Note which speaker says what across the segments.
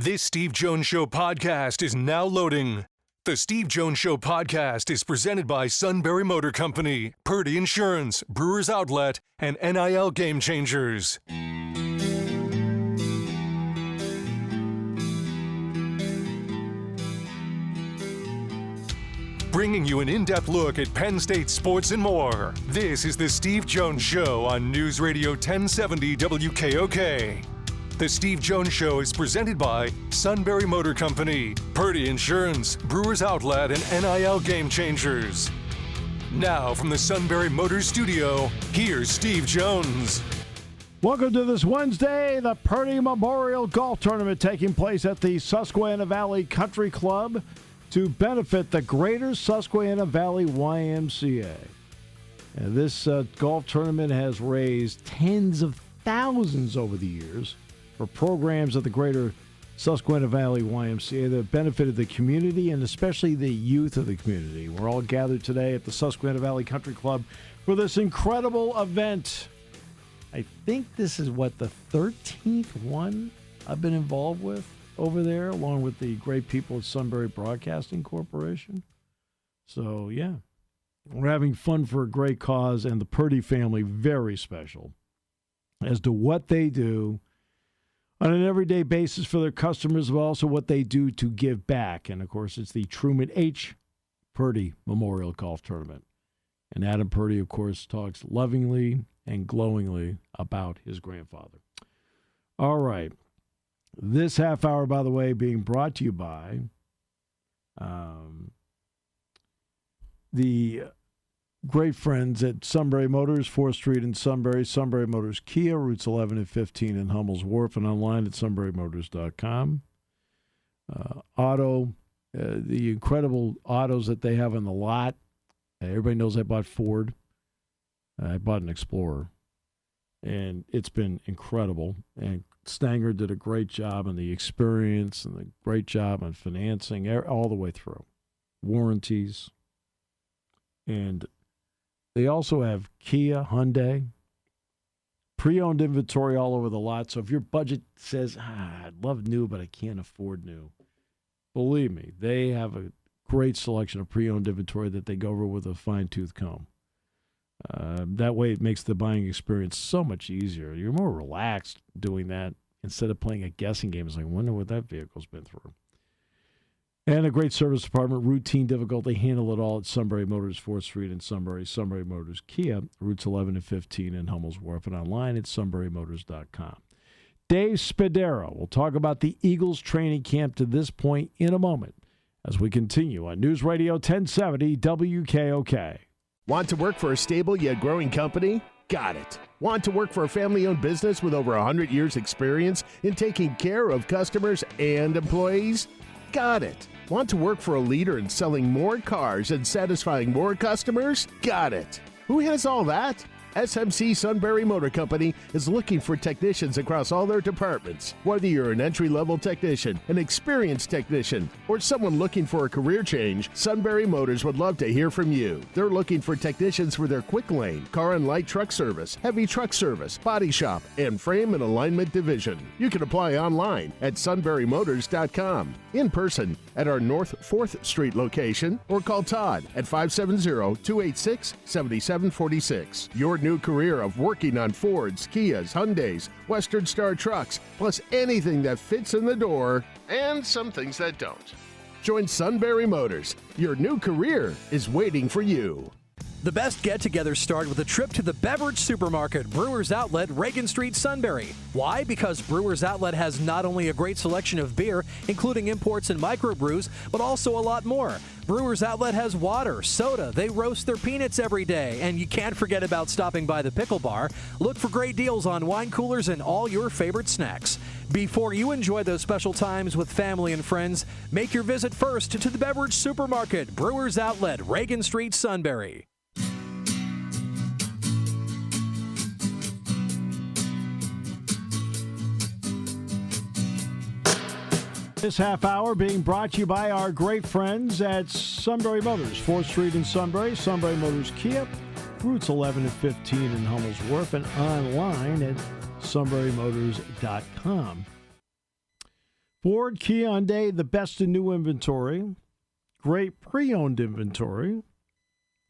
Speaker 1: This Steve Jones Show podcast is now loading. The Steve Jones Show podcast is presented by Sunbury Motor Company, Purdy Insurance, Brewers Outlet, and NIL Game Changers. Bringing you an in-depth look at Penn State sports and more. This is the Steve Jones Show on News Radio 1070 WKOK. The Steve Jones Show is presented by Sunbury Motor Company, Purdy Insurance, Brewers Outlet, and NIL Game Changers. Now from the Sunbury Motors Studio, here's Steve Jones.
Speaker 2: Welcome to this Wednesday, the Purdy Memorial Golf Tournament taking place at the Susquehanna Valley Country Club to benefit the Greater Susquehanna Valley YMCA. And this golf tournament has raised tens of thousands over the years for programs at the Greater Susquehanna Valley YMCA that have benefited the community and especially the youth of the community. We're all gathered today at the Susquehanna Valley Country Club for this incredible event. I think this is, the 13th one I've been involved with over there, along with the great people at Sunbury Broadcasting Corporation. So, yeah, we're having fun for a great cause, and the Purdy family, very special as to what they do on an everyday basis for their customers, but also what they do to give back. And, of course, it's the Truman H. Purdy Memorial Golf Tournament. And Adam Purdy, of course, talks lovingly and glowingly about his grandfather. All right. This half hour, by the way, being brought to you by the great friends at Sunbury Motors, 4th Street in Sunbury, Sunbury Motors Kia, routes 11 and 15 in Hummel's Wharf, and online at sunburymotors.com. The incredible autos that they have on the lot. Everybody knows I bought Ford. I bought an Explorer, and it's been incredible. And Stanger did a great job on the experience and a great job on financing all the way through. Warranties. And they also have Kia, Hyundai, pre-owned inventory all over the lot. So if your budget says, I'd love new, but I can't afford new, believe me, they have a great selection of pre-owned inventory that they go over with a fine-tooth comb. That way it makes the buying experience so much easier. You're more relaxed doing that instead of playing a guessing game. It's like, I wonder what that vehicle's been through. And a great service department, routine, difficult. They handle it all at Sunbury Motors, 4th Street in Sunbury, Sunbury Motors Kia, routes 11 and 15 in Hummel's Wharf, and online at sunburymotors.com. Dave Spadaro will talk about the Eagles training camp to this point in a moment as we continue on News Radio 1070 WKOK.
Speaker 3: Want to work for a stable yet growing company? Got it. Want to work for a family-owned business with over 100 years' experience in taking care of customers and employees? Got it. Want to work for a leader in selling more cars and satisfying more customers? Got it. Who has all that? SMC Sunbury Motor Company is looking for technicians across all their departments. Whether you're an entry-level technician, an experienced technician, or someone looking for a career change, Sunbury Motors would love to hear from you. They're looking for technicians for their quick lane, car and light truck service, heavy truck service, body shop, and frame and alignment division. You can apply online at sunburymotors.com, in person at our North 4th Street location, or call Todd at 570-286-7746. Your new career of working on Fords, Kias, Hyundais, Western Star trucks, plus anything that fits in the door, and some things that don't. Join Sunbury Motors. Your new career is waiting for you.
Speaker 4: The best get-togethers start with a trip to the beverage supermarket, Brewers Outlet, Reagan Street, Sunbury. Why? Because Brewers Outlet has not only a great selection of beer, including imports and microbrews, but also a lot more. Brewers Outlet has water, soda, they roast their peanuts every day, and you can't forget about stopping by the pickle bar. Look for great deals on wine coolers and all your favorite snacks. Before you enjoy those special times with family and friends, make your visit first to the beverage supermarket, Brewers Outlet, Reagan Street, Sunbury.
Speaker 2: This half hour being brought to you by our great friends at Sunbury Motors, 4th Street in Sunbury, Sunbury Motors Kia, routes 11 and 15 in Hummel's Wharf, and online at sunburymotors.com. Ford, Kia, Hyundai, the best in new inventory. Great pre-owned inventory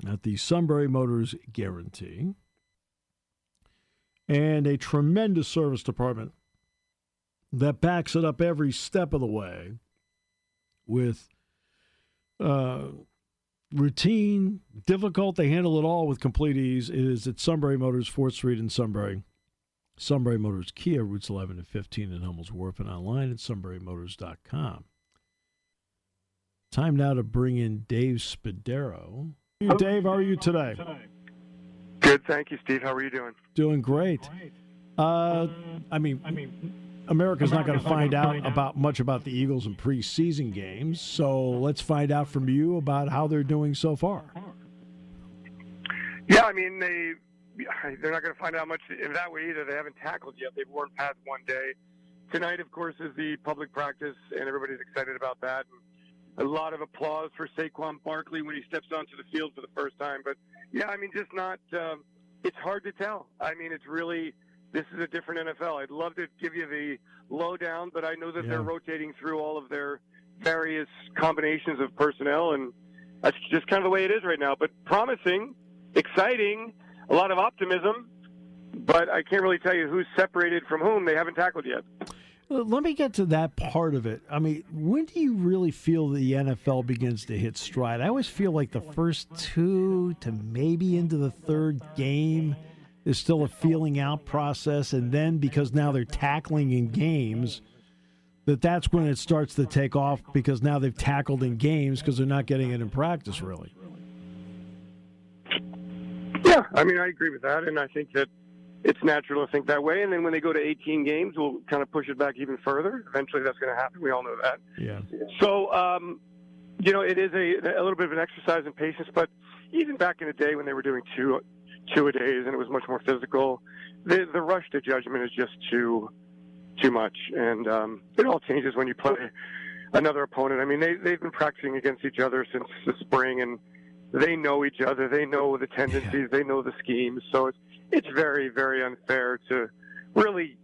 Speaker 2: at the Sunbury Motors Guarantee. And a tremendous service department that backs it up every step of the way with routine, difficult. They handle it all with complete ease. It is at Sunbury Motors, 4th Street in Sunbury. Sunbury Motors Kia, routes 11 and 15 in Hummel's Wharf, and online at sunburymotors.com. Time now to bring in Dave Spadaro. Dave, how are you today?
Speaker 5: Good, thank you, Steve. How are you doing?
Speaker 2: Doing great. America's not going to find out much about the Eagles in preseason games, so let's find out from you about how they're doing so far.
Speaker 5: Yeah, I mean, they're not going to find out much in that way either. They haven't tackled yet. They've worn pads one day. Tonight, of course, is the public practice, and everybody's excited about that. And a lot of applause for Saquon Barkley when he steps onto the field for the first time. But, yeah, I mean, just not it's hard to tell. I mean, it's really – this is a different NFL. I'd love to give you the lowdown, but I know that they're rotating through all of their various combinations of personnel, and that's just kind of the way it is right now. But promising, exciting, a lot of optimism, but I can't really tell you who's separated from whom. They haven't tackled yet.
Speaker 2: Let me get to that part of it. I mean, when do you really feel the NFL begins to hit stride? I always feel like the first two to maybe into the third game is still a feeling out process, and then because now they're tackling in games, that's when it starts to take off because now they've tackled in games because they're not getting it in practice, really.
Speaker 5: Yeah, I mean, I agree with that, and I think that it's natural to think that way. And then when they go to 18 games, we'll kind of push it back even further. Eventually that's going to happen. We all know that.
Speaker 2: Yeah.
Speaker 5: So, it is a little bit of an exercise in patience, but even back in the day when they were doing two-a-days and it was much more physical, the rush to judgment is just too much. And it all changes when you play another opponent. I mean, they've been practicing against each other since the spring, and they know each other. They know the tendencies. They know the schemes. So it's very, very unfair to really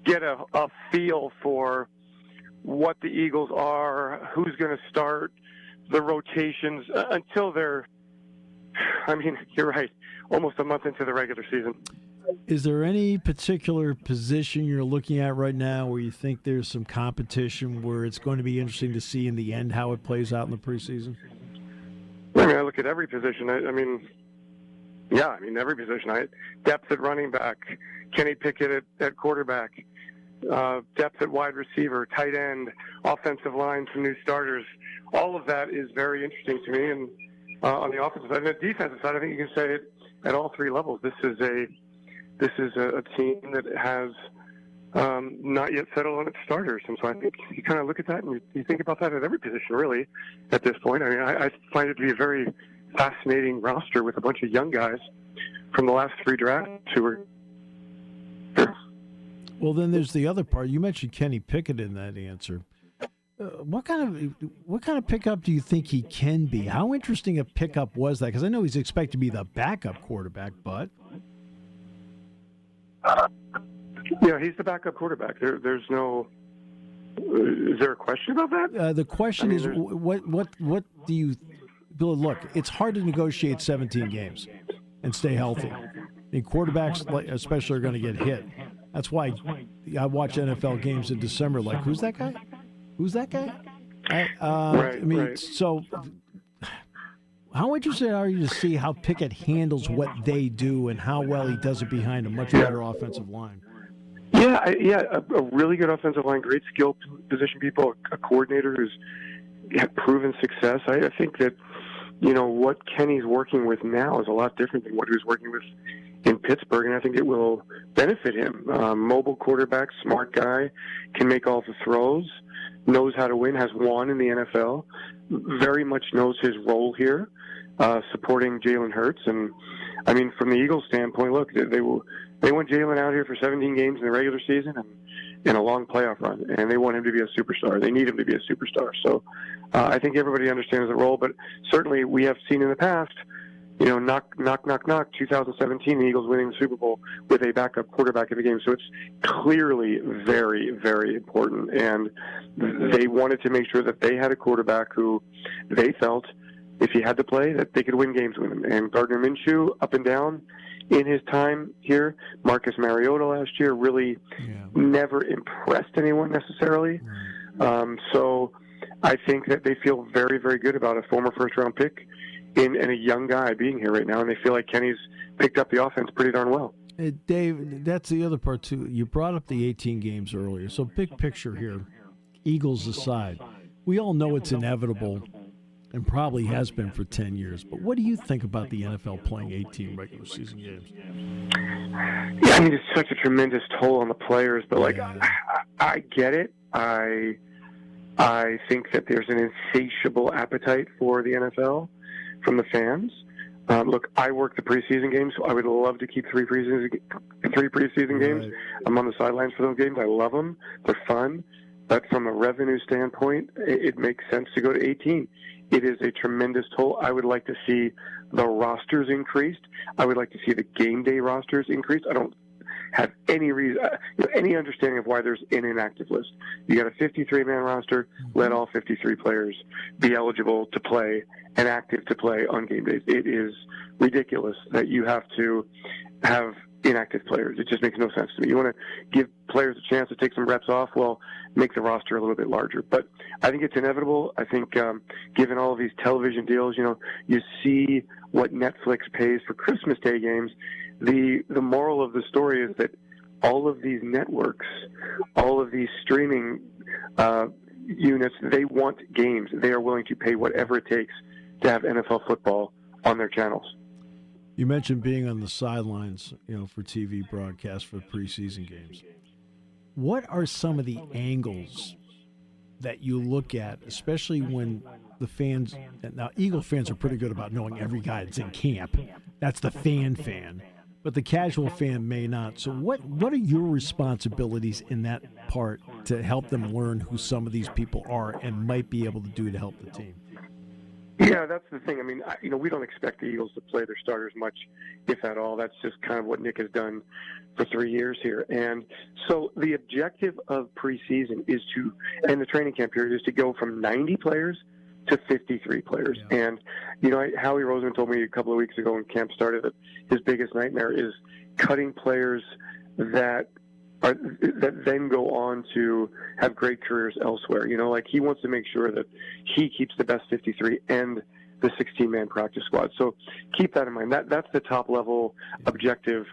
Speaker 5: get a feel for what the Eagles are, who's going to start, the rotations, until they're, I mean, you're right, almost a month into the regular season.
Speaker 2: Is there any particular position you're looking at right now where you think there's some competition where it's going to be interesting to see in the end how it plays out in the preseason?
Speaker 5: I mean, I look at every position. Every position. Depth at running back, Kenny Pickett at quarterback, depth at wide receiver, tight end, offensive line, some new starters. All of that is very interesting to me. And on the offensive side, and the defensive side, I think you can say it at all three levels. This is a team that has not yet settled on its starters. And so I think you kind of look at that and you think about that at every position, really, at this point. I mean, I find it to be a very fascinating roster with a bunch of young guys from the last three drafts who were.
Speaker 2: Well, then there's the other part. You mentioned Kenny Pickett in that answer. What kind of pickup do you think he can be? How interesting a pickup was that? Because I know he's expected to be the backup quarterback, but
Speaker 5: he's the backup quarterback. There's no. Is there a question about that?
Speaker 2: The question is, what do you look? It's hard to negotiate 17 games and stay healthy. And quarterbacks, especially, are going to get hit. That's why I watch NFL games in December. Like, who's that guy? Who's that guy?
Speaker 5: Right.
Speaker 2: So how interested are you to see how Pickett handles what they do and how well he does it behind a much better offensive line?
Speaker 5: A really good offensive line, great skill position people, a coordinator who's had proven success. I think that, what Kenny's working with now is a lot different than what he was working with in Pittsburgh, and I think it will benefit him. Mobile quarterback, smart guy, can make all the throws, knows how to win, has won in the NFL, very much knows his role here, supporting Jalen Hurts. And, I mean, from the Eagles' standpoint, look, they want Jalen out here for 17 games in the regular season and a long playoff run, and they want him to be a superstar. They need him to be a superstar. So I think everybody understands the role, but certainly we have seen in the past knock, 2017, the Eagles winning the Super Bowl with a backup quarterback in the game. So it's clearly very, very important. And they wanted to make sure that they had a quarterback who they felt, if he had to play, that they could win games with him. And Gardner Minshew, up and down in his time here. Marcus Mariota last year really never impressed anyone necessarily. So I think that they feel very, very good about a former first-round pick and a young guy being here right now, and they feel like Kenny's picked up the offense pretty darn well.
Speaker 2: Hey, Dave, that's the other part, too. You brought up the 18 games earlier. So big picture here, Eagles aside, we all know it's inevitable and probably has been for 10 years. But what do you think about the NFL playing 18 regular season games?
Speaker 5: Yeah, I mean, it's such a tremendous toll on the players, but, I get it. I think that there's an insatiable appetite for the NFL from the fans. Look, I work the preseason games, so I would love to keep three preseason games. I'm on the sidelines for those games. I love them. They're fun. But from a revenue standpoint, it makes sense to go to 18. It is a tremendous toll. I would like to see the rosters increased. I would like to see the game day rosters increased. I don't have any reason, any understanding of why there's an inactive list. You got a 53-man roster. Let all 53 players be eligible to play and active to play on game days. It is ridiculous that you have to have inactive players. It just makes no sense to me. You want to give players a chance to take some reps off, well, make the roster a little bit larger. But I think it's inevitable. I think given all of these television deals, you see what Netflix pays for Christmas Day games. The moral of the story is that all of these networks, all of these streaming units, they want games. They are willing to pay whatever it takes to have NFL football on their channels.
Speaker 2: You mentioned being on the sidelines, for TV broadcasts for preseason games. What are some of the angles that you look at, especially when the fans – now, Eagle fans are pretty good about knowing every guy that's in camp. That's the fan. But the casual fan may not. So what are your responsibilities in that part to help them learn who some of these people are and might be able to do to help the team?
Speaker 5: Yeah, that's the thing. I mean, we don't expect the Eagles to play their starters much, if at all. That's just kind of what Nick has done for 3 years here. And so the objective of preseason is to, and the training camp period, is to go from 90 players to 53 players. Yeah. And, Howie Roseman told me a couple of weeks ago when camp started that his biggest nightmare is cutting players that then go on to have great careers elsewhere. He wants to make sure that he keeps the best 53 and the 16-man practice squad. So keep that in mind. That's the top-level objective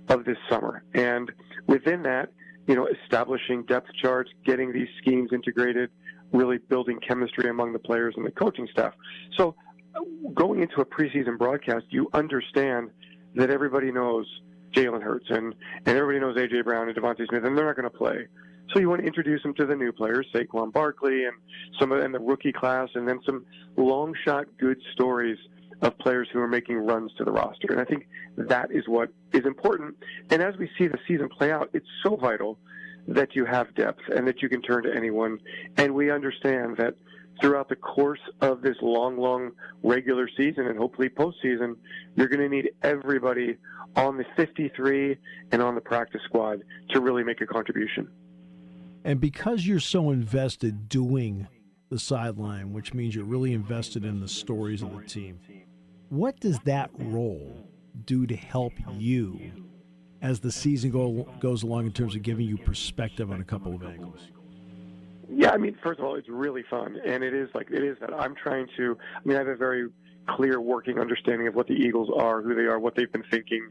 Speaker 5: of this summer. And within that, establishing depth charts, getting these schemes integrated, really building chemistry among the players and the coaching staff. So going into a preseason broadcast, you understand that everybody knows Jalen Hurts and everybody knows A.J. Brown and Devontae Smith, and they're not going to play. So you want to introduce them to the new players, Saquon Barkley and and the rookie class, and then some long shot good stories of players who are making runs to the roster. And I think that is what is important. And as we see the season play out, it's so vital that you have depth and that you can turn to anyone. And we understand that throughout the course of this long regular season and hopefully postseason, you're going to need everybody on the 53 and on the practice squad to really make a contribution.
Speaker 2: And because you're so invested doing the sideline, which means you're really invested in the stories of the team, what does that role do to help you as the season goes along in terms of giving you perspective on a couple of angles?
Speaker 5: Yeah, I mean, first of all, it's really fun, and it is that I'm trying to. I have a very clear working understanding of what the Eagles are, who they are, what they've been thinking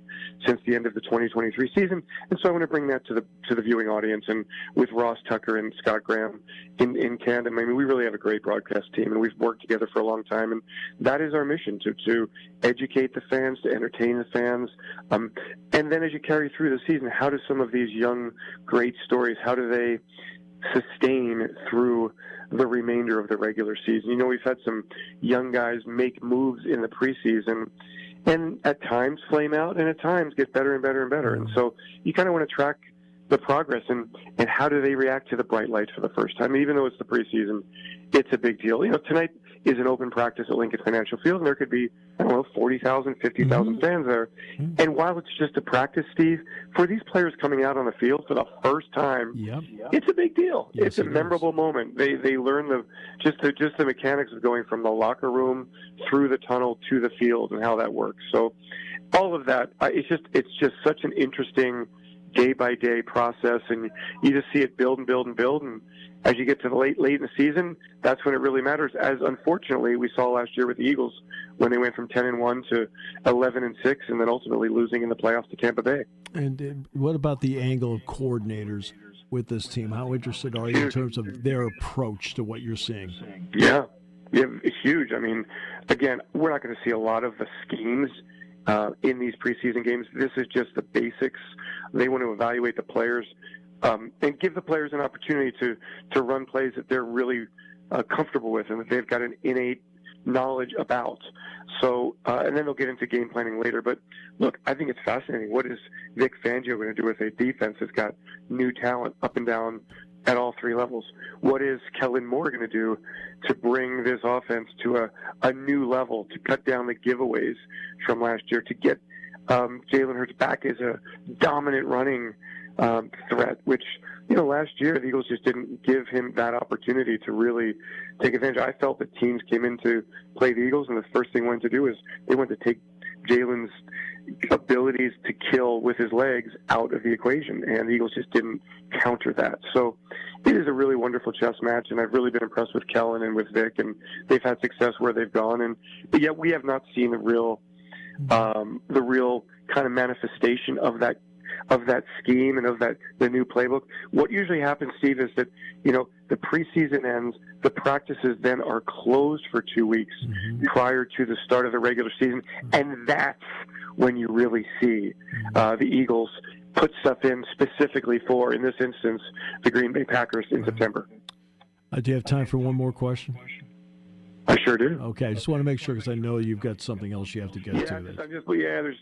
Speaker 5: since the end of the 2023 season, and so I want to bring that to the viewing audience. And with Ross Tucker and Scott Graham in tandem, we really have a great broadcast team, and we've worked together for a long time, and that is our mission, to educate the fans, to entertain the fans, and then as you carry through the season, how do some of these young, great stories, how do they sustain through the remainder of the regular season? We've had some young guys make moves in the preseason and at times flame out and at times get better and better and better. And so you kind of want to track the progress and how do they react to the bright lights for the first time. Even though it's the preseason, it's a big deal. Tonight is an open practice at Lincoln Financial Field, and there could be, 40,000, 50,000 fans there. And while it's just a practice, Steve, for these players coming out on the field for the first time, it's a big deal.
Speaker 2: Yes,
Speaker 5: it's a memorable moment. They learn just the mechanics of going from the locker room through the tunnel to the field and how that works. So all of that, it's just such an interesting day-by-day process, and you just see it build and build and build, and as you get to the late in the season, that's when it really matters, as unfortunately we saw last year with the Eagles when they went from 10-1 to 11-6 and then ultimately losing in the playoffs to Tampa Bay. And
Speaker 2: what about the angle of coordinators with this team? How interested are you in terms of their approach to what you're seeing?
Speaker 5: Yeah, it's huge. I mean, again, we're not going to see a lot of the schemes in these preseason games. This is just the basics. They want to evaluate the players and give the players an opportunity to run plays that they're really comfortable with and that they've got an innate knowledge about. So, and then they'll get into game planning later. But look, I think it's fascinating. What is Vic Fangio going to do with a defense that's got new talent up and down at all three levels? What is Kellen Moore going to do to bring this offense to a new level, to cut down the giveaways from last year, to get Jalen Hurts back as a dominant running threat, which, last year the Eagles just didn't give him that opportunity to really take advantage. I felt that teams came in to play the Eagles, and the first thing they wanted to do is they wanted to take Jalen's abilities to kill with his legs out of the equation, and the Eagles just didn't counter that. So it is a really wonderful chess match, and I've really been impressed with Kellen and with Vic, and they've had success where they've gone, but yet we have not seen the real kind of manifestation of that scheme and of the new playbook. What usually happens, Steve, is that the preseason ends, the practices then are closed for 2 weeks prior to the start of the regular season, and that's when you really see the Eagles put stuff in specifically for, in this instance, the Green Bay Packers in September.
Speaker 2: Do you have time for one more question?
Speaker 5: I sure do.
Speaker 2: Okay, I just want to make sure because I know you've got something else you have to get to.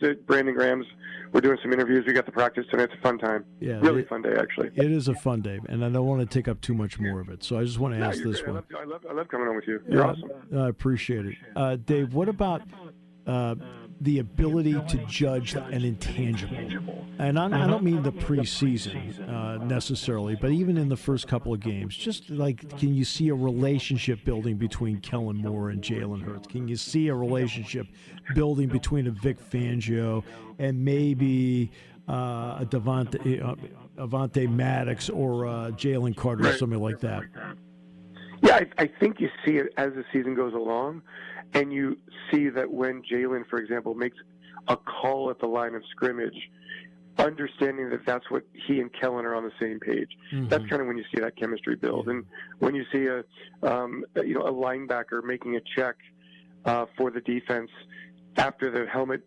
Speaker 5: There's Brandon Graham's. We're doing some interviews. We got the practice tonight. It's a fun time. Yeah, really fun day, actually.
Speaker 2: It is a fun day, and I don't want to take up too much more of it. So I just want to ask this one.
Speaker 5: I love coming on with you. You're awesome.
Speaker 2: I appreciate it. Dave, what about the ability to judge an intangible? And I don't mean the preseason necessarily, but even in the first couple of games, just like, can you see a relationship building between Kellen Moore and Jalen Hurts? Can you see a relationship building between a Vic Fangio and maybe a Avonte Maddox or Jalen Carter or something like that?
Speaker 5: Yeah, I think you see it as the season goes along. And you see that when Jalen, for example, makes a call at the line of scrimmage, understanding that that's what he and Kellen are on the same page. That's kind of when you see that chemistry build. And when you see a linebacker making a check for the defense after the helmet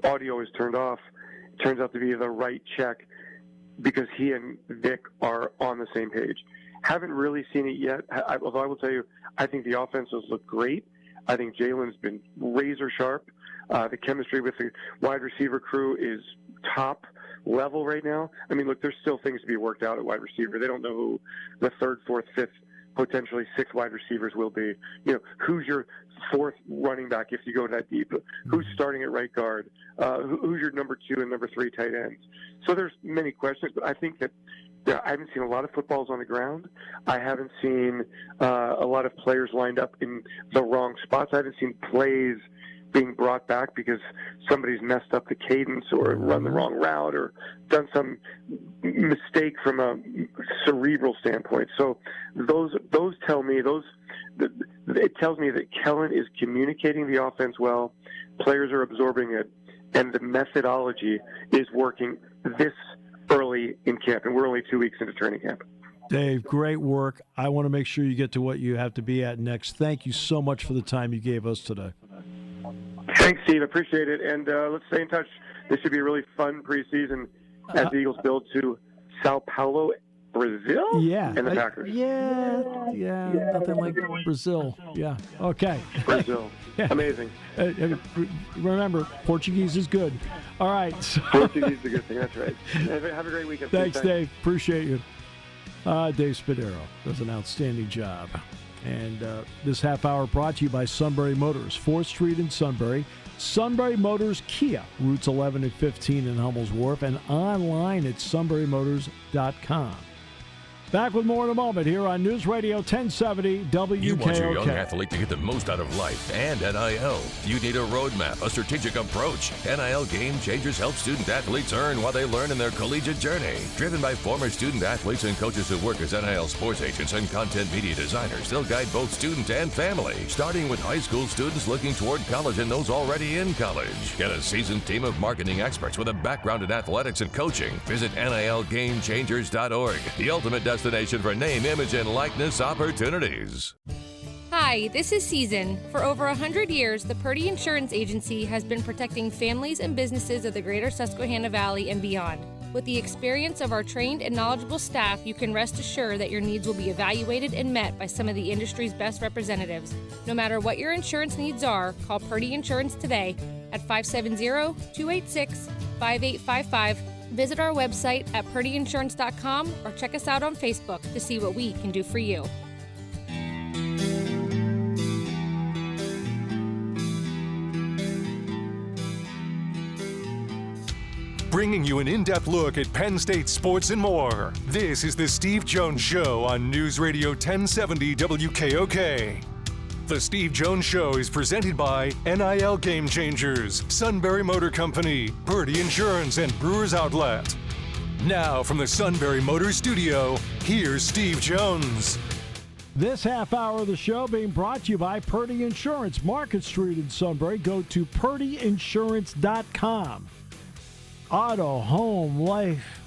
Speaker 5: audio is turned off, it turns out to be the right check because he and Vic are on the same page. Haven't really seen it yet, although I will tell you, I think the offenses look great. I think Jalen's been razor sharp. The chemistry with the wide receiver crew is top level right now. I mean, look, there's still things to be worked out at wide receiver. They don't know who the third, fourth, fifth, potentially sixth wide receivers will be. Who's your fourth running back if you go that deep? Who's starting at right guard? Who's your number 2 and number 3 tight ends? So there's many questions, but I think that I haven't seen a lot of footballs on the ground. I haven't seen a lot of players lined up in the wrong spots. I haven't seen plays being brought back because somebody's messed up the cadence or run the wrong route or done some mistake from a cerebral standpoint. So those tell me it tells me that Kellen is communicating the offense well, players are absorbing it, and the methodology is working this early in camp, and we're only 2 weeks into training camp.
Speaker 2: Dave, great work. I want to make sure you get to what you have to be at next. Thank you so much for the time you gave us today.
Speaker 5: Thanks, Steve. Appreciate it. And let's stay in touch. This should be a really fun preseason as the Eagles build to Sao Paulo Brazil?
Speaker 2: Yeah.
Speaker 5: And the Packers.
Speaker 2: Yeah, nothing like Brazil. Yeah, okay.
Speaker 5: Brazil.
Speaker 2: Yeah.
Speaker 5: Amazing.
Speaker 2: Remember, Portuguese is good. All right.
Speaker 5: Portuguese is a good thing. That's right. Have a great weekend.
Speaker 2: Thanks, Dave. Appreciate you. Dave Spadaro does an outstanding job. And this half hour brought to you by Sunbury Motors, 4th Street in Sunbury. Sunbury Motors Kia, routes 11 and 15 in Hummel's Wharf, and online at sunburymotors.com. Back with more in a moment here on News Radio 1070 WKOK.
Speaker 6: You want your young athlete to get the most out of life and NIL. You need a roadmap, a strategic approach. NIL Game Changers help student athletes earn while they learn in their collegiate journey. Driven by former student athletes and coaches who work as NIL sports agents and content media designers, they'll guide both student and family, starting with high school students looking toward college and those already in college. Get a seasoned team of marketing experts with a background in athletics and coaching. Visit NILGameChangers.org, the ultimate destination for name, image, and likeness opportunities.
Speaker 7: Hi, this is Season. For over 100 years, the Purdy Insurance Agency has been protecting families and businesses of the greater Susquehanna Valley and beyond. With the experience of our trained and knowledgeable staff, you can rest assured that your needs will be evaluated and met by some of the industry's best representatives. No matter what your insurance needs are, call Purdy Insurance today at 570-286-5855. Visit our website at purdyinsurance.com or check us out on Facebook to see what we can do for you.
Speaker 1: Bringing you an in-depth look at Penn State sports and more. This is the Steve Jones Show on News Radio 1070 WKOK. The Steve Jones Show is presented by NIL Game Changers, Sunbury Motor Company, Purdy Insurance, and Brewers Outlet. Now from the Sunbury Motor Studio, here's Steve Jones.
Speaker 2: This half hour of the show being brought to you by Purdy Insurance, Market Street in Sunbury. Go to purdyinsurance.com. Auto, home, life,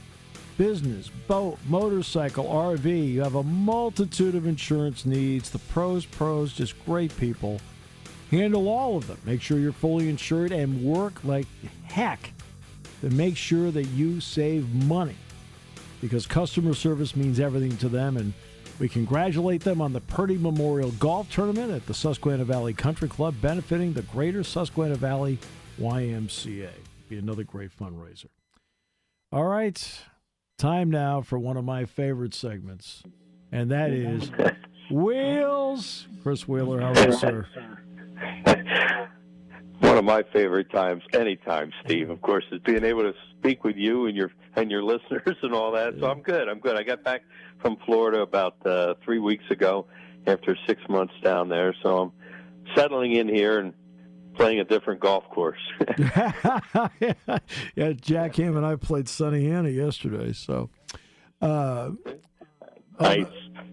Speaker 2: business, boat, motorcycle, RV. You have a multitude of insurance needs. The pros, just great people. Handle all of them. Make sure you're fully insured and work like heck to make sure that you save money, because customer service means everything to them. And we congratulate them on the Purdy Memorial Golf Tournament at the Susquehanna Valley Country Club, benefiting the Greater Susquehanna Valley YMCA. Be another great fundraiser. All right. Time now for one of my favorite segments, and that is Wheels. Chris Wheeler, how are you, sir?
Speaker 8: One of my favorite times, anytime, Steve, of course, is being able to speak with you and your listeners and all that. So I'm good. I got back from Florida about 3 weeks ago after 6 months down there. So I'm settling in here and playing a different golf course.
Speaker 2: Yeah, Jack Ham and I played Sunny Anna yesterday. So,
Speaker 8: nice.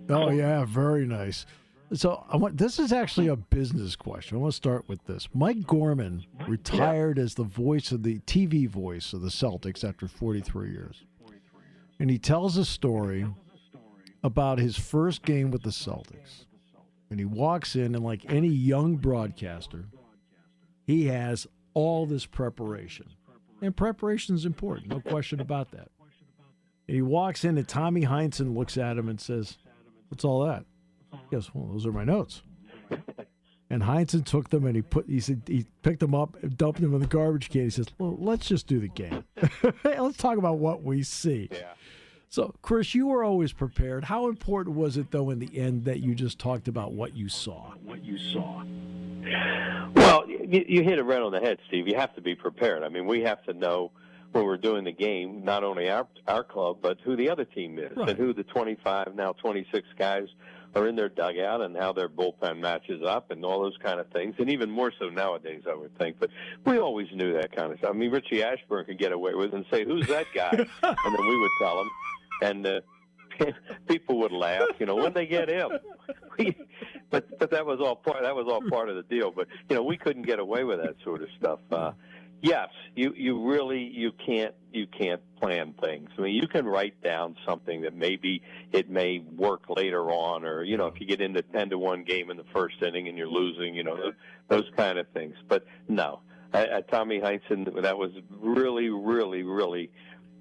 Speaker 2: Oh yeah, very nice. So this is actually a business question. I want to start with this. Mike Gorman retired as the TV voice of the Celtics after 43 years, and he tells a story about his first game with the Celtics. And he walks in, and like any young broadcaster, he has all this preparation. And preparation is important, no question about that. And he walks in, and Tommy Heinsohn looks at him and says, "What's all that?" He goes, "Well, those are my notes." And Heinsohn took them, and he picked them up and dumped them in the garbage can. He says, "Well, let's just do the game. Let's talk about what we see."
Speaker 8: Yeah.
Speaker 2: So, Chris, you were always prepared. How important was it, though, in the end that you just talked about what you saw?
Speaker 8: Well, you hit it right on the head, Steve. You have to be prepared. I mean, we have to know when we're doing the game, not only our club, but who the other team is,
Speaker 2: right,
Speaker 8: and who the 25, now 26 guys are in their dugout and how their bullpen matches up and all those kind of things, and even more so nowadays, I would think. But we always knew that kind of stuff. I mean, Richie Ashburn could get away with it and say, "Who's that guy?" And then we would tell him, and people would laugh. When they get him. But that was all part of the deal. But we couldn't get away with that sort of stuff. Yes, you really can't plan things. I mean, you can write down something that maybe it may work later on, or if you get into 10-1 game in the first inning and you're losing, those kind of things. But no, Tommy Heinsohn, that was really, really, really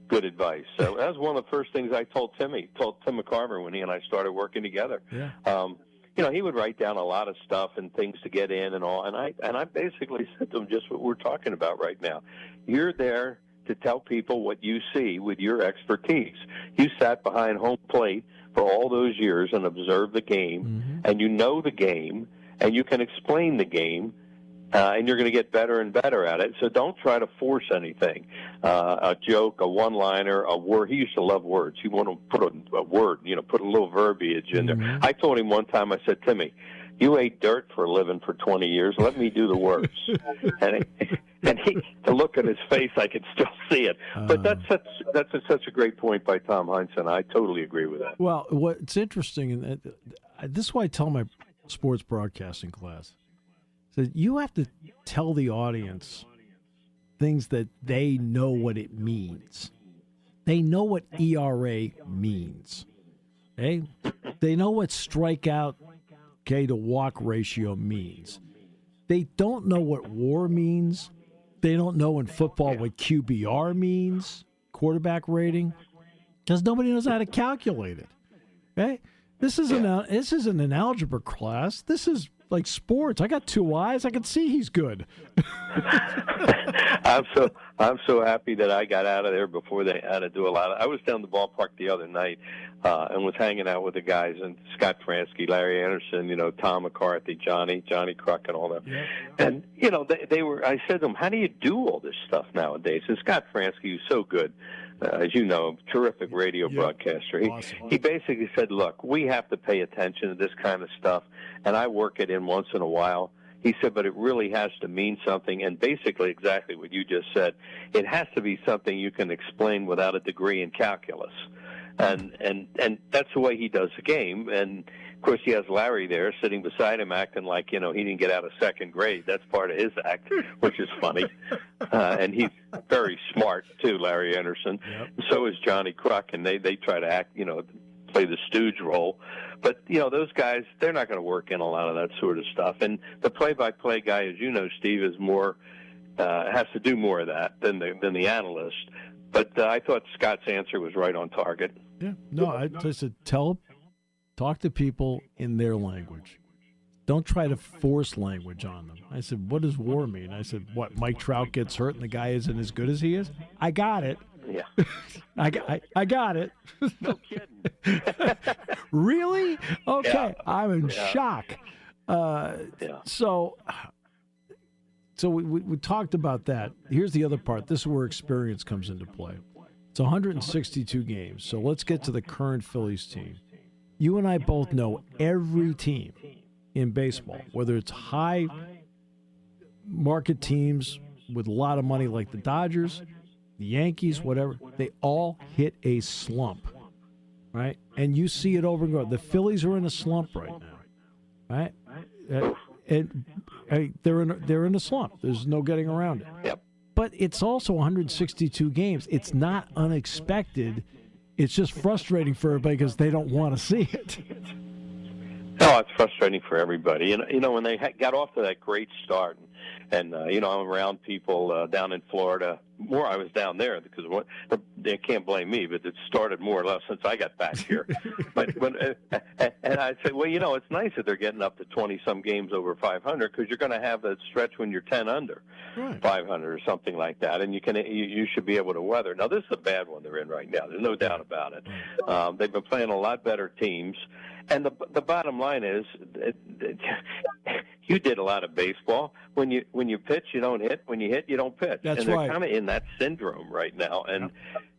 Speaker 8: good advice. So that was one of the first things I told Tim McCarver when he and I started working together.
Speaker 2: Yeah.
Speaker 8: He would write down a lot of stuff and things to get in and all. And I basically said to him just what we're talking about right now. You're there to tell people what you see with your expertise. You sat behind home plate for all those years and observed the game, and you know the game, and you can explain the game, and you're going to get better and better at it. So don't try to force anything. A joke, a one-liner, a word. He used to love words. He wanted to put a word, put a little verbiage in there. I told him one time, I said, Timmy, you ate dirt for a living for 20 years. Let me do the words. and the look on his face, I could still see it. But that's such a great point by Tom Heinsohn. I totally agree with that.
Speaker 2: Well, what's interesting, and this is why I tell my sports broadcasting class, that you have to tell the audience things that they know what it means. They know what ERA means. Okay? They know what strikeout to walk ratio means. They don't know what WAR means. They don't know in football what QBR means, quarterback rating, because nobody knows how to calculate it. Okay? This isn't an algebra class. This is like sports. I got 2 eyes. I can see he's good.
Speaker 8: I'm so happy that I got out of there before they had to do a lot. I was down the ballpark the other night and was hanging out with the guys, and Scott Fransky, Larry Anderson, Tom McCarthy, Johnny Kruk, and all that. Yeah. And they were. I said to them, "How do you do all this stuff nowadays?" And Scott Fransky, who's so good, as you know, terrific radio broadcaster. He basically said, "Look, we have to pay attention to this kind of stuff, and I work it in once in a while." He said, but it really has to mean something, and basically exactly what you just said. It has to be something you can explain without a degree in calculus. And that's the way he does the game. And, of course, he has Larry there sitting beside him acting like, he didn't get out of second grade. That's part of his act, which is funny. And he's very smart, too, Larry Anderson. Yep. So is Johnny Kruk, and they try to act, play the stooge role. But, those guys, they're not going to work in a lot of that sort of stuff. And the play-by-play guy, as you know, Steve, is more has to do more of that than the analyst. But I thought Scott's answer was right on target.
Speaker 2: Yeah. No, I said talk to people in their language. Don't try to force language on them. I said, what does WAR mean? I said, what, Mike Trout gets hurt and the guy isn't as good as he is? I got it.
Speaker 8: Yeah.
Speaker 2: I got it.
Speaker 8: No kidding.
Speaker 2: Really? Okay. Yeah. I'm in shock. So we talked about that. Here's the other part. This is where experience comes into play. It's 162 games. So let's get to the current Phillies team. You and I both know every team in baseball, whether it's high market teams with a lot of money like the Dodgers, the Yankees, whatever, they all hit a slump, right? And you see it over and over. The Phillies are in a slump right now, right? And they're in a slump. There's no getting around it.
Speaker 8: Yep.
Speaker 2: But it's also 162 games. It's not unexpected. It's just frustrating for everybody because they don't want to see it.
Speaker 8: No, it's frustrating for everybody. And, when they got off to that great start, and I'm around people down in Florida. More I was down there because they can't blame me, but it started more or less since I got back here. And I said, well, it's nice that they're getting up to 20-some games over 500 because you're going to have that stretch when you're 10 under 500 or something like that, and you should be able to weather. Now, this is a bad one they're in right now. There's no doubt about it. They've been playing a lot better teams. And the bottom line is, you did a lot of baseball. When you pitch, you don't hit. When you hit, you don't pitch.
Speaker 2: That's
Speaker 8: and they're
Speaker 2: right.
Speaker 8: kind of in that syndrome right now. And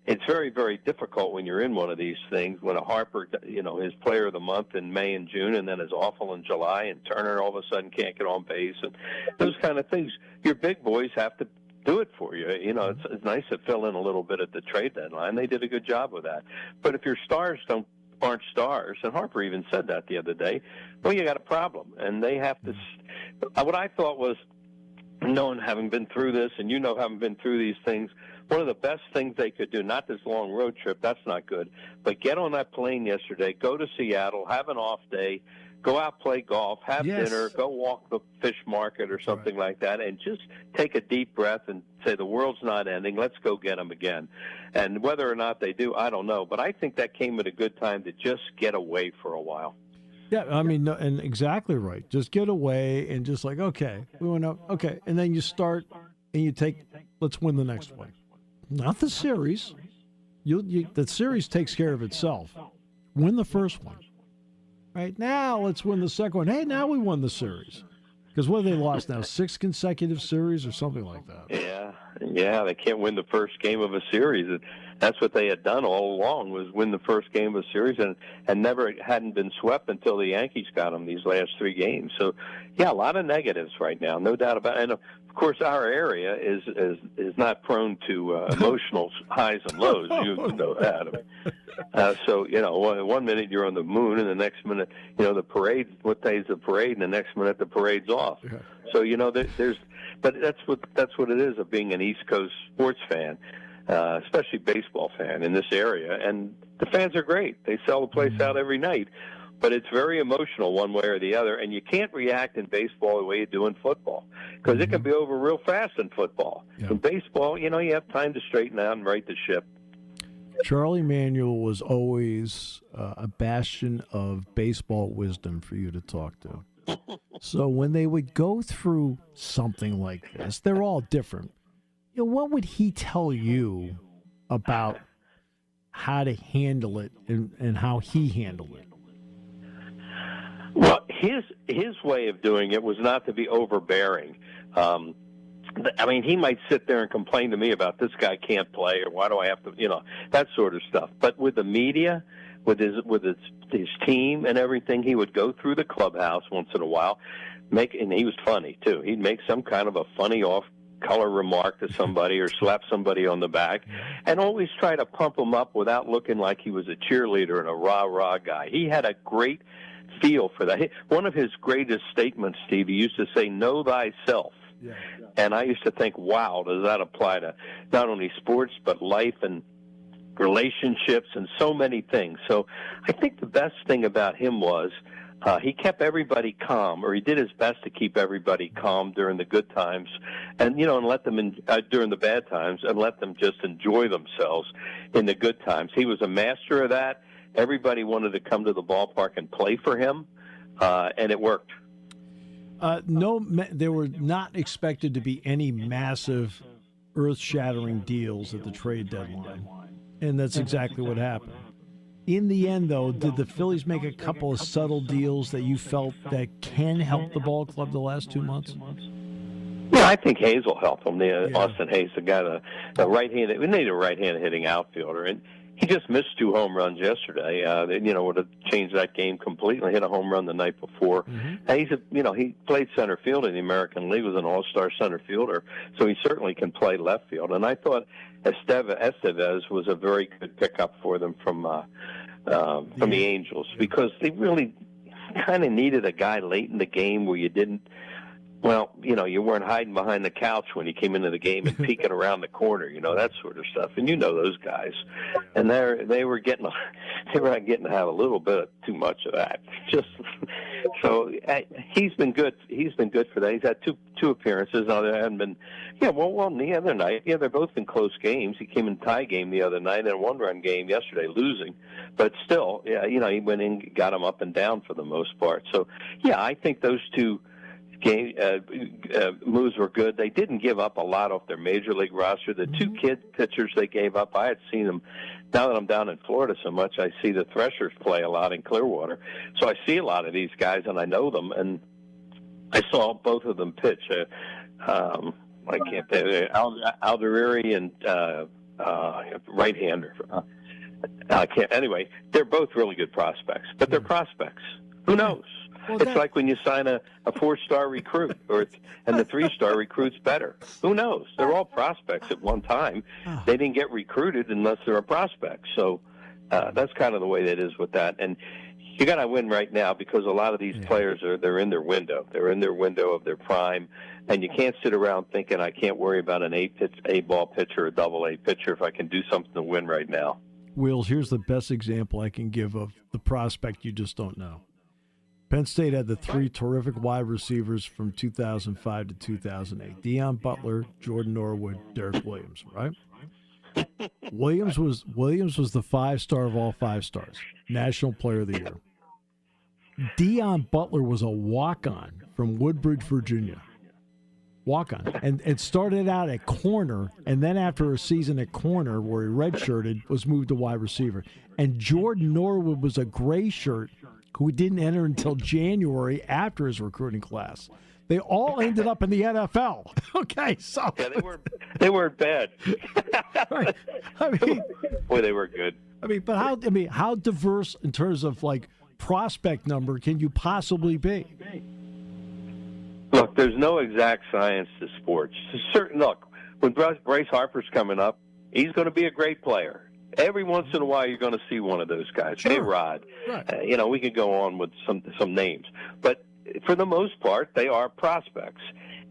Speaker 8: it's very, very difficult when you're in one of these things. When a Harper, is player of the month in May and June, and then is awful in July, and Turner all of a sudden can't get on base, and those kind of things. Your big boys have to do it for you. It's nice to fill in a little bit at the trade deadline. They did a good job with that. But if your stars aren't stars, and Harper even said that the other day, well, you got a problem. And they have to what I thought was, having been through this, and having been through these things, one of the best things they could do, not this long road trip, that's not good, but get on that plane yesterday, go to Seattle, have an off day, go out, play golf, have
Speaker 2: Yes.
Speaker 8: dinner, go walk the fish market or something like that, and just take a deep breath and say the world's not ending. Let's go get them again. And whether or not they do, I don't know. But I think that came at a good time to just get away for a while.
Speaker 2: Yeah, I mean, no, and exactly right. Just get away and just like, okay, we went up, okay, and then you start and you take. Let's win the next one, not the series. The series takes care of itself. Win the first one. Right now, let's win the second one. Hey, now we won the series. Because what have they lost now? 6 consecutive series or something like that.
Speaker 8: Yeah, they can't win the first game of a series. That's what they had done all along, was win the first game of a series, and never hadn't been swept until the Yankees got them these last 3 games. So, yeah, a lot of negatives right now, no doubt about it. And of course, our area is not prone to emotional highs and lows. You know that. So, one minute you're on the moon, and the next minute, the parade. What day is the parade? And the next minute the parade's off. Yeah. So but that's what it is of being an East Coast sports fan, especially baseball fan in this area. And the fans are great; they sell the place out every night. But it's very emotional one way or the other, and you can't react in baseball the way you do in football, because it can be over real fast in football. Yeah. In baseball, you have time to straighten out and right the ship.
Speaker 2: Charlie Manuel was always a bastion of baseball wisdom for you to talk to. So when they would go through something like this, they're all different. What would he tell you about how to handle it and how he handled it?
Speaker 8: Well, his way of doing it was not to be overbearing. He might sit there and complain to me about this guy can't play or why do I have to, that sort of stuff. But with the media, with his team and everything, he would go through the clubhouse once in a while, and he was funny too. He'd make some kind of a funny off-color remark to somebody or slap somebody on the back, and always try to pump him up without looking like he was a cheerleader and a rah-rah guy. He had a great feel for that. One of his greatest statements, Steve, he used to say, "Know thyself." Yeah. And I used to think, wow, does that apply to not only sports but life and relationships and so many things. So I think the best thing about him was he kept everybody calm, or he did his best to keep everybody calm during the good times, and and let them during the bad times, and let them just enjoy themselves in the good times. He was a master of that. Everybody wanted to come to the ballpark and play for him, and it worked.
Speaker 2: There were not expected to be any massive, earth-shattering deals at the trade deadline, and that's exactly what happened. In the end, though, did the Phillies make a couple of subtle deals that you felt that can help the ball club the last 2 months?
Speaker 8: Yeah, I think Hazel helped them. Austin Hayes, the guy, the right-handed. We need a right-handed hitting outfielder, and he just missed 2 home runs yesterday. Would have changed that game completely. Hit a home run the night before. Mm-hmm. He played center field in the American League. Was an all-star center fielder, so he certainly can play left field. And I thought Estevez was a very good pickup for them from the Angels, because they really kind of needed a guy late in the game where you didn't. Well, you weren't hiding behind the couch when you came into the game and peeking around the corner, that sort of stuff. And those guys, and they were getting to have a little bit too much of that. So he's been good. He's been good for that. He's had two appearances. Now there hadn't been, well, the other night, they're both in close games. He came in tie game the other night and a 1-run game yesterday, losing, but still, he went in, got him up and down for the most part. So I think those two moves were good. They didn't give up a lot off their major league roster. The 2 kid pitchers they gave up, I had seen them. Now that I'm down in Florida so much, I see the Threshers play a lot in Clearwater. So I see a lot of these guys, and I know them. And I saw both of them pitch. Alderweireld and right-hander. I can't. Anyway, they're both really good prospects, but they're prospects. Who knows? Well, it's like when you sign a 4-star recruit, and the 3-star recruit's better. Who knows? They're all prospects at one time. They didn't get recruited unless they're a prospect. So that's kind of the way that is with that. And you got to win right now, because a lot of these players they're in their window. They're in their window of their prime, and you can't sit around thinking I can't worry about an A-ball pitcher or a double-A pitcher if I can do something to win right now.
Speaker 2: Wills, here's the best example I can give of the prospect you just don't know. Penn State had the three terrific wide receivers from 2005 to 2008. Deion Butler, Jordan Norwood, Derek Williams, right? Williams was the 5-star of all 5-stars, National Player of the Year. Deion Butler was a walk-on from Woodbridge, Virginia. Walk-on. And started out at corner, and then after a season at corner where he redshirted, was moved to wide receiver. And Jordan Norwood was a gray shirt who didn't enter until January after his recruiting class. They all ended up in the NFL. Okay, so
Speaker 8: yeah, they weren't bad.
Speaker 2: Right. I mean,
Speaker 8: boy, they were good.
Speaker 2: I mean, but how diverse in terms of like prospect number can you possibly be?
Speaker 8: Look, there's no exact science to sports. Look, when Bryce Harper's coming up, he's going to be a great player. Every once in a while, you're going to see one of those guys.
Speaker 2: Sure.
Speaker 8: A-Rod.
Speaker 2: Right.
Speaker 8: We could go on with some names. But for the most part, they are prospects.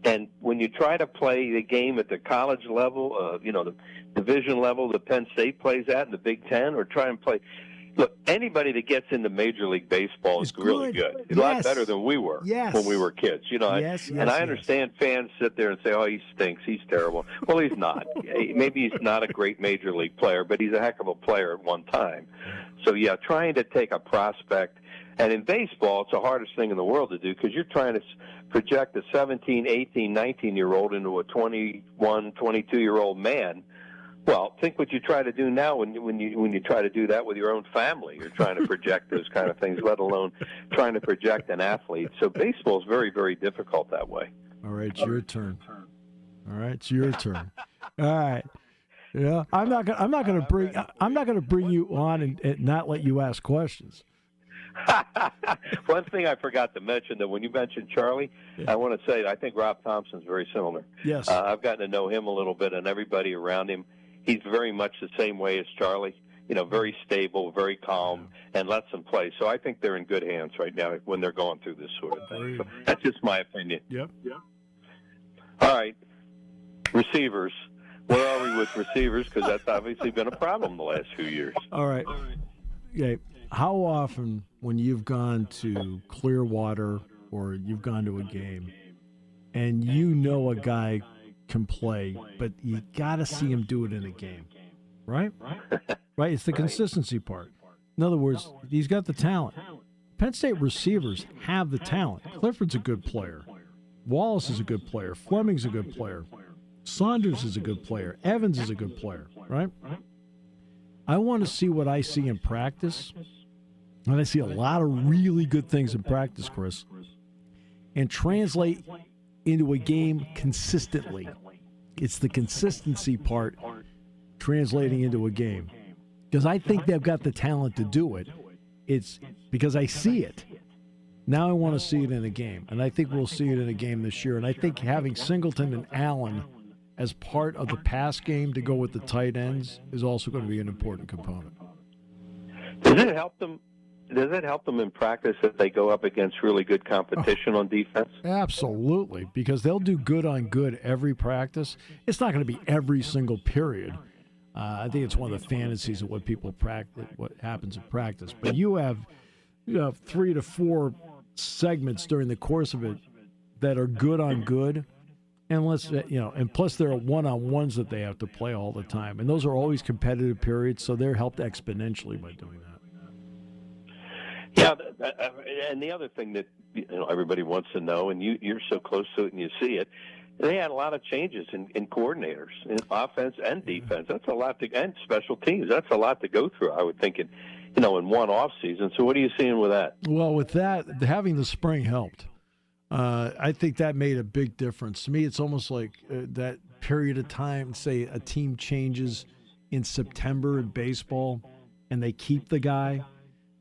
Speaker 8: And when you try to play the game at the college level, the division level that Penn State plays at in the Big Ten, or try and play – look, anybody that gets into Major League Baseball is really good. It's a lot better than we were when we were kids. And I understand fans sit there and say, oh, he stinks, he's terrible. Well, he's not. Maybe he's not a great Major League player, but he's a heck of a player at one time. So, yeah, trying to take a prospect. And in baseball, it's the hardest thing in the world to do because you're trying to project a 17, 18, 19-year-old into a 21, 22-year-old man. Well, think what you try to do now when you try to do that with your own family. You're trying to project those kind of things, let alone trying to project an athlete. So baseball is very, very difficult that way.
Speaker 2: All right, it's your turn. All right. Yeah, I'm not gonna bring you on and not let you ask questions.
Speaker 8: One thing I forgot to mention, that when you mentioned Charlie, I want to say I think Rob Thompson's very similar.
Speaker 2: Yes,
Speaker 8: I've gotten to know him a little bit, and everybody around him. He's very much the same way as Charlie. Very stable, very calm, and lets them play. So I think they're in good hands right now when they're going through this sort of thing. So that's just my opinion.
Speaker 2: Yep.
Speaker 8: All right, receivers. Where are we with receivers? Because that's obviously been a problem the last few years.
Speaker 2: All right. Okay. How often, when you've gone to Clearwater or you've gone to a game, and a guy can play, but you got to see him do it in a game, right? Right? It's the consistency part. In other words, he's got the talent. Penn State receivers have the talent. Clifford's a good player. Wallace is a good player. Fleming's a good player. Saunders is a good player. Evans is a good player, right? I want to see what I see in practice. And I see a lot of really good things in practice, Chris, and translate into a game consistently. It's the consistency part translating into a game. Because I think they've got the talent to do it. It's because I see it. Now I want to see it in a game. And I think we'll see it in a game this year. And I think having Singleton and Allen as part of the pass game to go with the tight ends is also going to be an important component.
Speaker 8: Does it help them in practice if they go up against really good competition on defense?
Speaker 2: Absolutely, because they'll do good on good every practice. It's not going to be every single period. I think it's one of the fantasies of what people practice, what happens in practice. But you have 3 to 4 segments during the course of it that are good on good, and and plus there are one-on-ones that they have to play all the time, and those are always competitive periods, so they're helped exponentially by doing that.
Speaker 8: Yeah, and the other thing that everybody wants to know, and you're so close to it and you see it, they had a lot of changes in coordinators, in offense and defense. That's a lot and special teams. That's a lot to go through, I would think, in one off season. So what are you seeing with that?
Speaker 2: Well, with that, having the spring helped. I think that made a big difference. To me, it's almost like that period of time, say a team changes in September in baseball, and they keep the guy.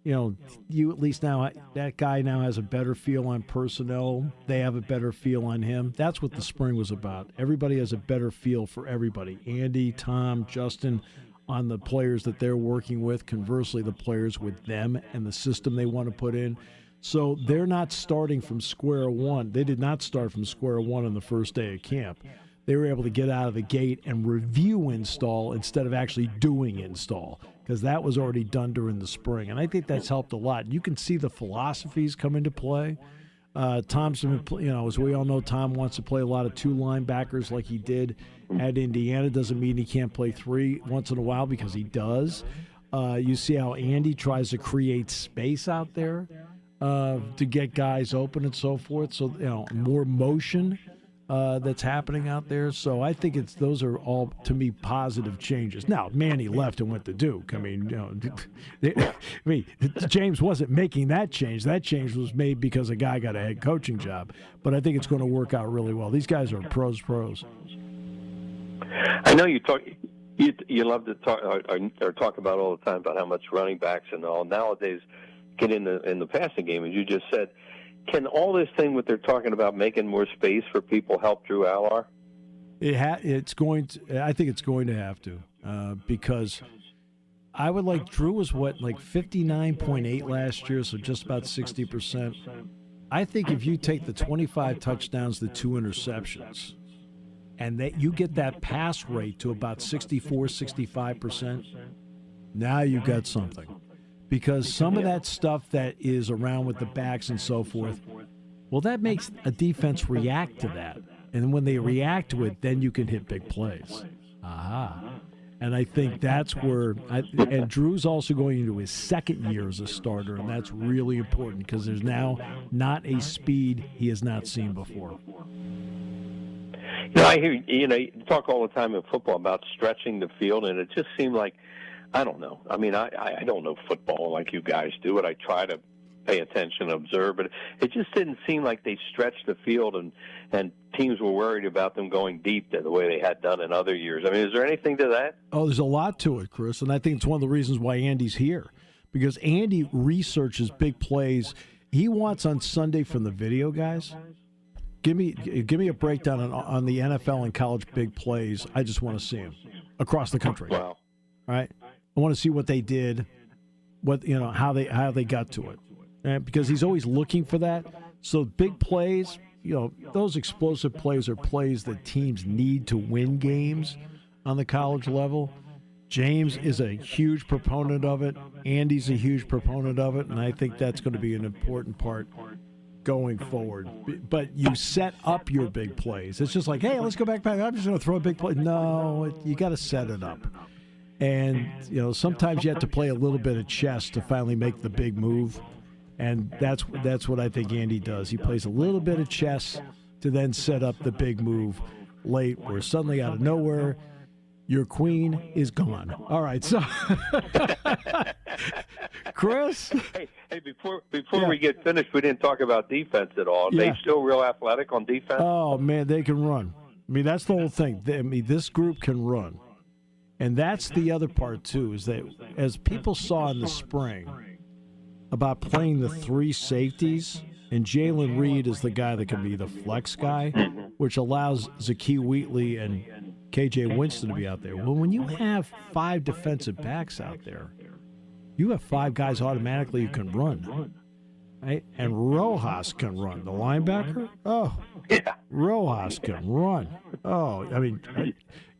Speaker 2: You at least now, that guy now has a better feel on personnel. They have a better feel on him. That's what the spring was about. Everybody has a better feel for everybody. Andy, Tom, Justin, on the players that they're working with. Conversely, the players with them and the system they want to put in. So they're not starting from square one. They did not start from square one on the first day of camp. They were able to get out of the gate and review install instead of actually doing install. because that was already done during the spring. And I think that's helped a lot. You can see the philosophies come into play. Tom's, as we all know, Tom wants to play a lot of two linebackers like he did at Indiana. Doesn't mean he can't play three once in a while, because he does. You see how Andy tries to create space out there to get guys open and so forth. So, more motion that's happening out there. So I think those are all, to me, positive changes. Now, Manny left and went to Duke. I mean, James wasn't making that change. That change was made because a guy got a head coaching job. But I think it's going to work out really well. These guys are pros.
Speaker 8: I know you talk. You love to talk or talk about all the time about how much running backs and all nowadays get in the passing game, as you just said. Can all this thing what they're talking about making more space for people help Drew Allar?
Speaker 2: It's going to. I think it's going to have to because I would like Drew was 59.8 last year, so just about 60%. I think if you take the 25 touchdowns, the 2 interceptions, and that you get that pass rate to about 64, 65%, now you've got something. Because some of that stuff that is around with the backs and so forth, well, that makes a defense react to that. And when they react to it, then you can hit big plays. And I think that's where and Drew's also going into his second year as a starter, and that's really important because there's now not a speed he has not seen before.
Speaker 8: I hear you talk all the time in football about stretching the field, and it just seemed like, I don't know. I mean, I don't know football like you guys do, but I try to pay attention and observe. But it just didn't seem like they stretched the field, and teams were worried about them going deep the way they had done in other years. I mean, is there anything to that?
Speaker 2: Oh, there's a lot to it, Chris, and I think it's one of the reasons why Andy's here, because Andy researches big plays. He wants on Sunday from the video guys. Give me a breakdown on the NFL and college big plays. I just want to see them across the country.
Speaker 8: Wow.
Speaker 2: All right. I want to see what they did, how they got to it, and because he's always looking for that. So big plays, those explosive plays are plays that teams need to win games on the college level. James is a huge proponent of it. Andy's a huge proponent of it, and I think that's going to be an important part going forward. But you set up your big plays. It's just like, hey, let's go back. I'm just going to throw a big play. No, you got to set it up. And, sometimes you have to play a little bit of chess to finally make the big move. And that's what I think Andy does. He plays a little bit of chess to then set up the big move late, where suddenly out of nowhere, your queen is gone. All right, so Chris?
Speaker 8: Hey, before we get finished, we didn't talk about defense at all. Are they still real athletic on defense?
Speaker 2: Oh, man, they can run. I mean, that's the whole thing. This group can run. And that's the other part, too, is that as people saw in the spring about playing the three safeties, and Jalen Reed is the guy that can be the flex guy, which allows Zakee Wheatley and K.J. Winston to be out there. Well, when you have 5 defensive backs out there, you have 5 guys automatically who can run, right? And Rojas can run. The linebacker? Oh, yeah. Rojas can run. Oh, I mean,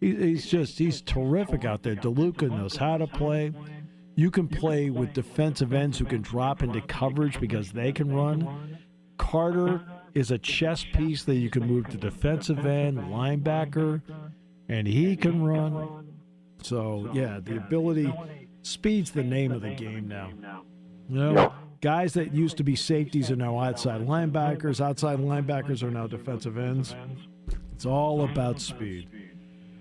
Speaker 2: he's terrific out there. DeLuca knows how to play. You can play with defensive ends who can drop into coverage because they can run. Carter is a chess piece that you can move to defensive end, linebacker, and he can run. So, yeah, the ability, speed's the name of the game now. Guys that used to be safeties are now outside linebackers. Outside linebackers are now defensive ends. It's all about speed.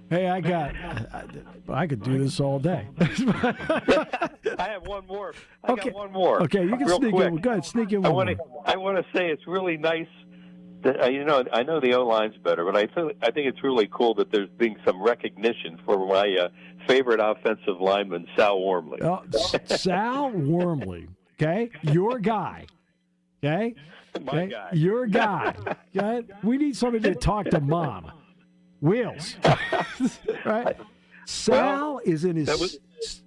Speaker 2: Hey, I could do this all day.
Speaker 8: I have one more. I got one more.
Speaker 2: Okay, you can sneak in. Go ahead, sneak in one more.
Speaker 8: I want to say it's really nice that, I know the O-line's better, but I think it's really cool that there's been some recognition for my favorite offensive lineman, Sal Wormley.
Speaker 2: Sal Wormley, okay? Your guy, okay?
Speaker 8: My guy.
Speaker 2: Your guy, okay? We need somebody to talk to Mom. Wheels, right? Sal is in his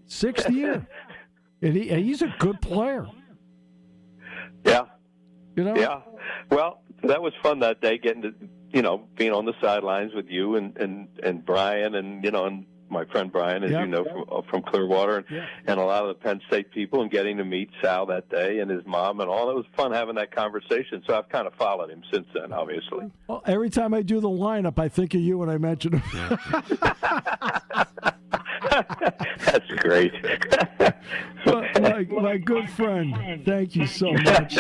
Speaker 2: 6th year, and he's a good player.
Speaker 8: Yeah.
Speaker 2: Yeah.
Speaker 8: Well, that was fun that day, getting to, being on the sidelines with you and Brian and, and my friend Brian, as you know, from Clearwater, and a lot of the Penn State people, and getting to meet Sal that day and his mom and all. It was fun having that conversation. So I've kind of followed him since then, obviously.
Speaker 2: Well, every time I do the lineup, I think of you when I mention him.
Speaker 8: That's great.
Speaker 2: my good friend, thank you so much.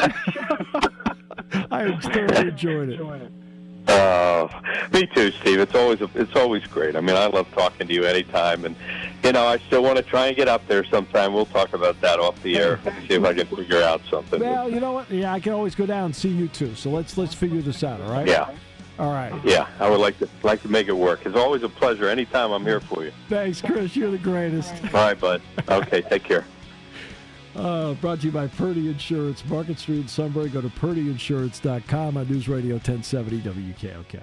Speaker 2: I thoroughly enjoyed it.
Speaker 8: Me too, Steve. It's always great. I mean, I love talking to you anytime, and I still want to try and get up there sometime. We'll talk about that off the air. See if I can figure out something.
Speaker 2: Well, you know what? Yeah, I can always go down and see you too. So let's figure this out. All right?
Speaker 8: Yeah.
Speaker 2: All right.
Speaker 8: Yeah, I would like to make it work. It's always a pleasure. Anytime, I'm here for you.
Speaker 2: Thanks, Chris. You're the greatest.
Speaker 8: All right, bud. Okay, take care.
Speaker 2: Brought to you by Purdy Insurance, Market Street in Sunbury. Go to purdyinsurance.com on News Radio 1070 WKOK.